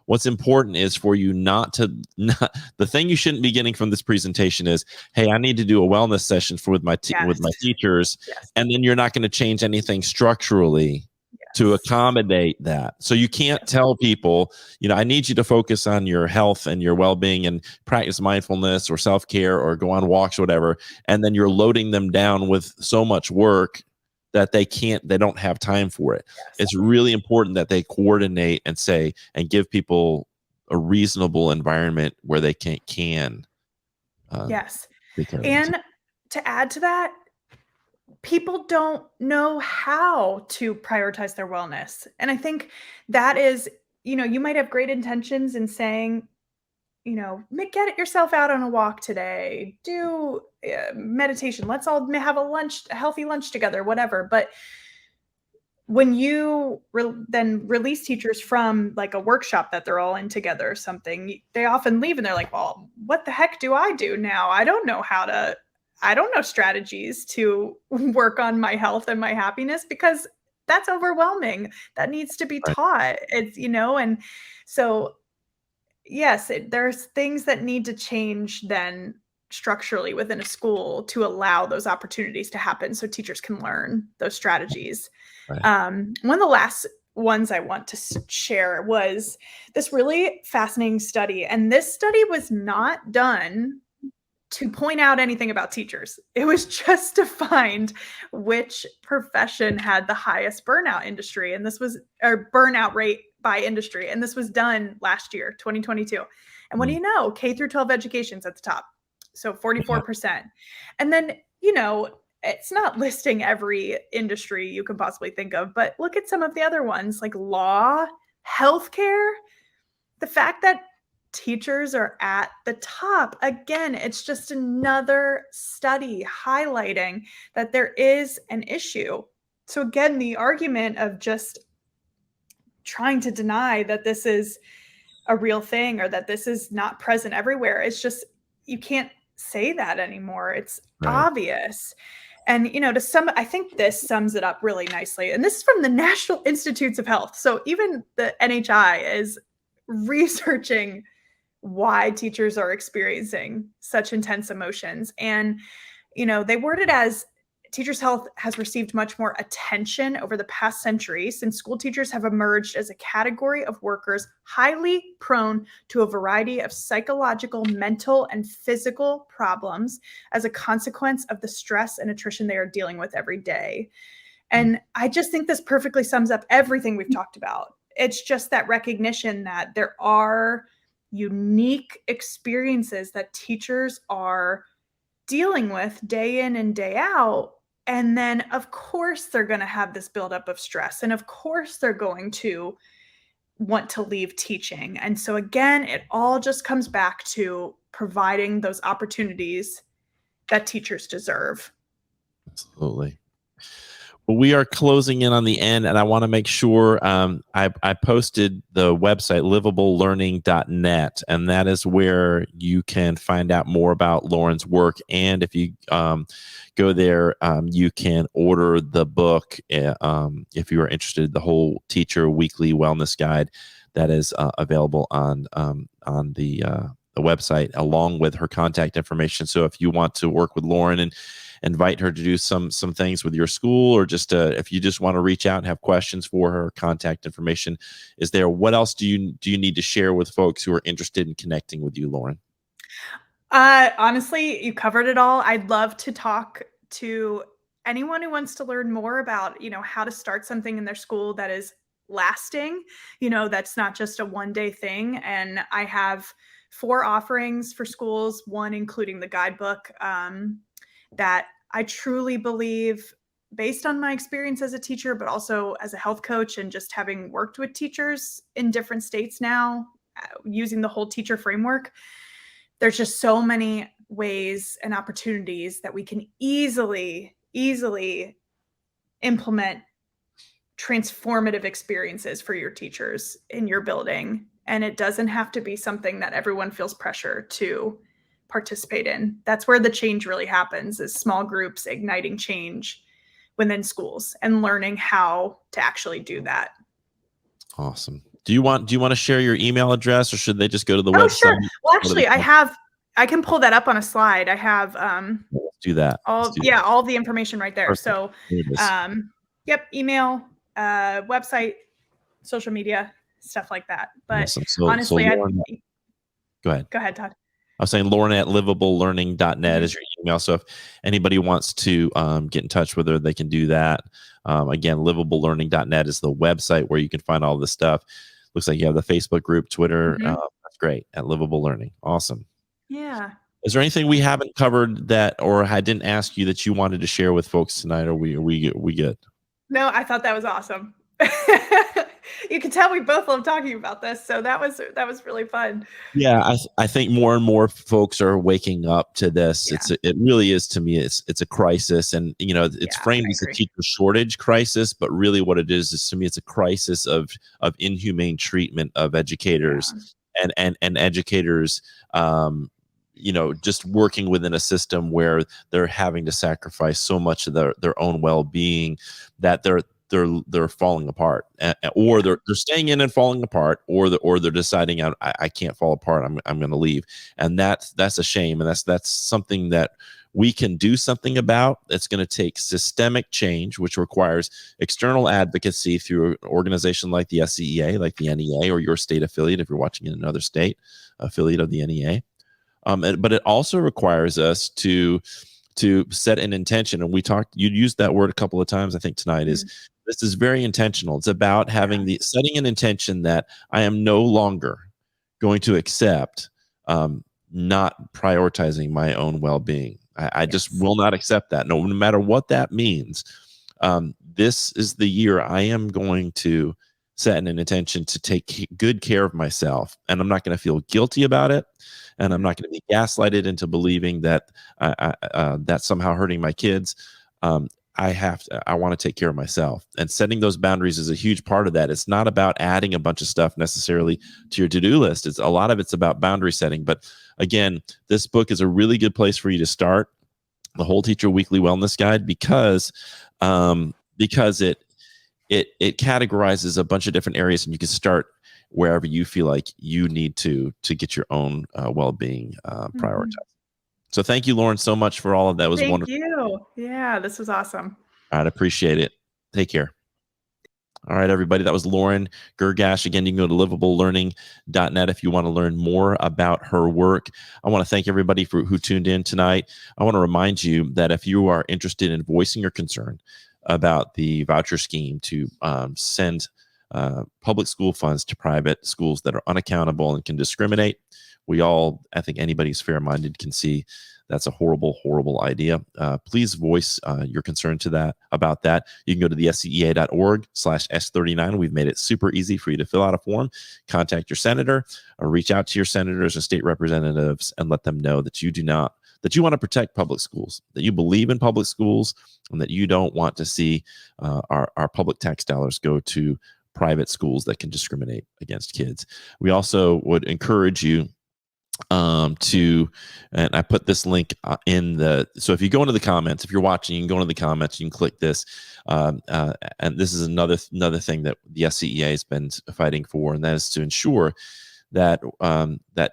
What's important is for you not to not the thing you shouldn't be getting from this presentation is, hey, I need to do a wellness session with Yes. my teachers, Yes. and then you're not going to change anything structurally to Yes. accommodate that. So you can't Yes. tell people, I need you to focus on your health and your well-being and practice mindfulness or self-care or go on walks or whatever, and then you're loading them down with so much work that they don't have time for it. Yes. It's really important that they coordinate and say and give people a reasonable environment where they can um, Yes. take care of themselves. And to add to that, people don't know how to prioritize their wellness. And I think that is, you might have great intentions in saying, get yourself out on a walk today, do meditation, let's all have a healthy lunch together, whatever. But when you then release teachers from like a workshop that they're all in together or something, they often leave and they're like, well, what the heck do I do now? I don't know strategies to work on my health and my happiness because that's overwhelming. That needs to be Right. taught. And so, yes, there's things that need to change then structurally within a school to allow those opportunities to happen so teachers can learn those strategies. Right. One of the last ones I want to share was this really fascinating study. And this study was not done to point out anything about teachers. It was just to find which profession had the highest burnout industry. And this was or burnout rate by industry. And this was done last year, 2022. And what do you know? K through 12 education's at the top. So 44%. And then, it's not listing every industry you can possibly think of, but look at some of the other ones like law, healthcare. The fact that teachers are at the top, again, it's just another study highlighting that there is an issue. So again, the argument of just trying to deny that this is a real thing or that this is not present everywhere, it's just, you can't say that anymore. It's obvious. And, I think this sums it up really nicely. And this is from the National Institutes of Health. So even the NHI is researching why teachers are experiencing such intense emotions. And, they word it as teachers' health has received much more attention over the past century since school teachers have emerged as a category of workers highly prone to a variety of psychological, mental, and physical problems as a consequence of the stress and attrition they are dealing with every day. And I just think this perfectly sums up everything we've talked about. It's just that recognition that there are unique experiences that teachers are dealing with day in and day out. And then, of course, they're going to have this buildup of stress. And of course, they're going to want to leave teaching. And so, again, it all just comes back to providing those opportunities that teachers deserve. Absolutely. Well, we are closing in on the end, and I want to make sure I posted the website livablelearning.net, and that is where you can find out more about Lauren's work. And if you go there, you can order the book if you are interested. The Whole Teacher Weekly Wellness Guide that is available on the website, along with her contact information. So if you want to work with Lauren and invite her to do some things with your school, or just if you just want to reach out and have questions for her, contact information is there. What else do you need to share with folks who are interested in connecting with you, Lauren? Honestly, you covered it all. I'd love to talk to anyone who wants to learn more about, how to start something in their school that is lasting, that's not just a one-day thing. And I have 4 offerings for schools, one including the guidebook, that I truly believe, based on my experience as a teacher, but also as a health coach and just having worked with teachers in different states now, using the whole teacher framework, there's just so many ways and opportunities that we can easily implement transformative experiences for your teachers in your building. And it doesn't have to be something that everyone feels pressure to participate in. That's where the change really happens, is small groups igniting change within schools and learning how to actually do that. Awesome. Do you want to share your email address, or should they just go to the website? Sure. Well, actually, I can pull that up on a slide. I have Let's do that. all the information right there. Perfect. So email, website, social media, stuff like that. But awesome. honestly, go ahead. Go ahead, Todd. I was saying Lauren at livablelearning.net is your email. So if anybody wants to get in touch with her, they can do that. Again, livablelearning.net is the website where you can find all this stuff. Looks like you have the Facebook group, Twitter. That's great, at Livable Learning. Awesome. Yeah. Is there anything we haven't covered that, or I didn't ask you, that you wanted to share with folks tonight? Or we good? No, I thought that was awesome. You can tell we both love talking about this, so that was really fun. Yeah, I think more and more folks are waking up to this. Yeah. It really is, to me, it's a crisis, and it's framed as a teacher shortage crisis, but really what it is to me, it's a crisis of inhumane treatment of educators and educators. Just working within a system where they're having to sacrifice so much of their own well-being, that they're falling apart, or they're staying in and falling apart, or they're deciding I can't fall apart. I'm going to leave, and that's a shame, and that's something that we can do something about. It's going to take systemic change, which requires external advocacy through an organization like the SCEA, like the NEA, or your state affiliate if you're watching in another state, affiliate of the NEA. But it also requires us to set an intention. And you used that word a couple of times, I think tonight, is this is very intentional. It's about having setting an intention that I am no longer going to accept not prioritizing my own well-being. I just will not accept that, no matter what that means. This is the year I am going to set an intention to take good care of myself, and I'm not going to feel guilty about it, and I'm not going to be gaslighted into believing that that's somehow hurting my kids. I want to take care of myself, and setting those boundaries is a huge part of that. It's not about adding a bunch of stuff necessarily to your to-do list. A lot of it's about boundary setting. But again, this book is a really good place for you to start, the Whole Teacher Weekly Wellness Guide, because it categorizes a bunch of different areas, and you can start wherever you feel like you need to get your own well-being prioritized. So thank you, Lauren, so much for all of that. It was wonderful. Thank you. Yeah, this was awesome. I'd appreciate it. Take care. All right, everybody. That was Lauren Girgash. Again, you can go to livablelearning.net if you want to learn more about her work. I want to thank everybody who tuned in tonight. I want to remind you that if you are interested in voicing your concern about the voucher scheme to send public school funds to private schools that are unaccountable and can discriminate, I think anybody who's fair-minded can see that's a horrible, horrible idea. Please voice your concern about that. You can go to the scea.org/S39. We've made it super easy for you to fill out a form, contact your senator, or reach out to your senators or state representatives and let them know that you want to protect public schools, that you believe in public schools, and that you don't want to see our public tax dollars go to private schools that can discriminate against kids. We also would encourage you and I put this link so if you go into the comments, if you're watching, you can go into the comments, you can click this, and this is another thing that the SCEA has been fighting for, and that is to ensure that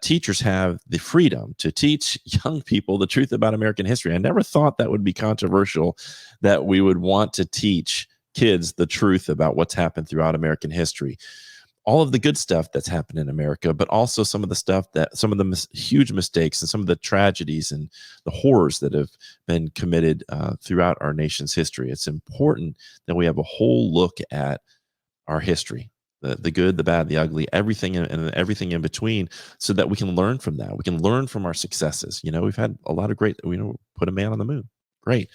teachers have the freedom to teach young people the truth about American history. I never thought that would be controversial, that we would want to teach kids the truth about what's happened throughout American history. All of the good stuff that's happened in America, but also some of the huge mistakes and some of the tragedies and the horrors that have been committed throughout our nation's history. It's important that we have a whole look at our history, the good, the bad, the ugly, everything and everything in between, so that we can learn from that. We can learn from our successes. We've had a lot of great, put a man on the moon. Great.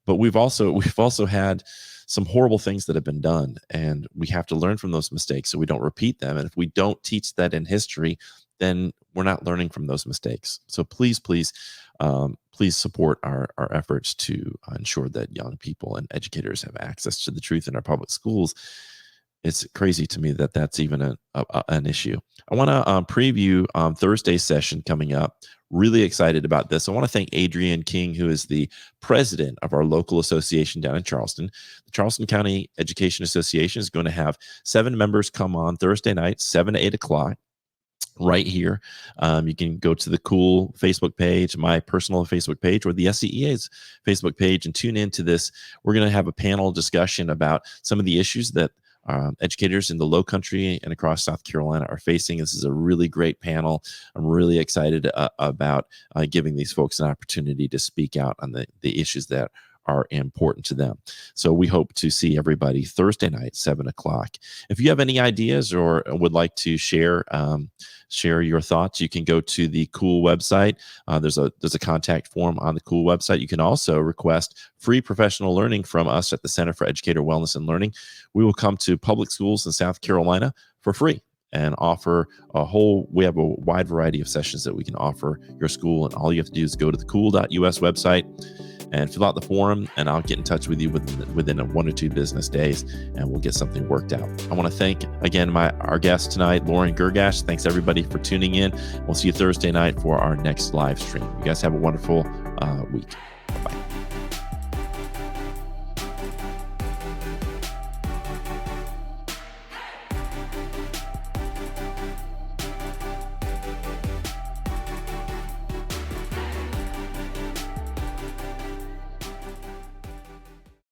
But we've also had some horrible things that have been done, and we have to learn from those mistakes so we don't repeat them. And if we don't teach that in history, then we're not learning from those mistakes. So please support our efforts to ensure that young people and educators have access to the truth in our public schools. It's crazy to me that that's even an issue. I want to preview Thursday's session coming up. Really excited about this. I want to thank Adrienne King, who is the president of our local association down in Charleston. The Charleston County Education Association is going to have 7 members come on Thursday night, 7 to 8 o'clock, right here. You can go to the Cool Facebook page, my personal Facebook page, or the SCEA's Facebook page, and tune into this. We're going to have a panel discussion about some of the issues that educators in the Low Country and across South Carolina are facing. This is a really great panel. I'm really excited about giving these folks an opportunity to speak out on the issues that are important to them. So we hope to see everybody Thursday night, 7 o'clock. If you have any ideas or would like to share your thoughts, you can go to the Cool website. There's a contact form on the Cool website. You can also request free professional learning from us at the Center for Educator Wellness and Learning. We will come to public schools in South Carolina for free and offer we have a wide variety of sessions that we can offer your school. And all you have to do is go to the cool.us website and fill out the form, and I'll get in touch with you within 1 or 2 business days, and we'll get something worked out. I want to thank, again, our guest tonight, Lauren Girgash. Thanks, everybody, for tuning in. We'll see you Thursday night for our next live stream. You guys have a wonderful week. Bye.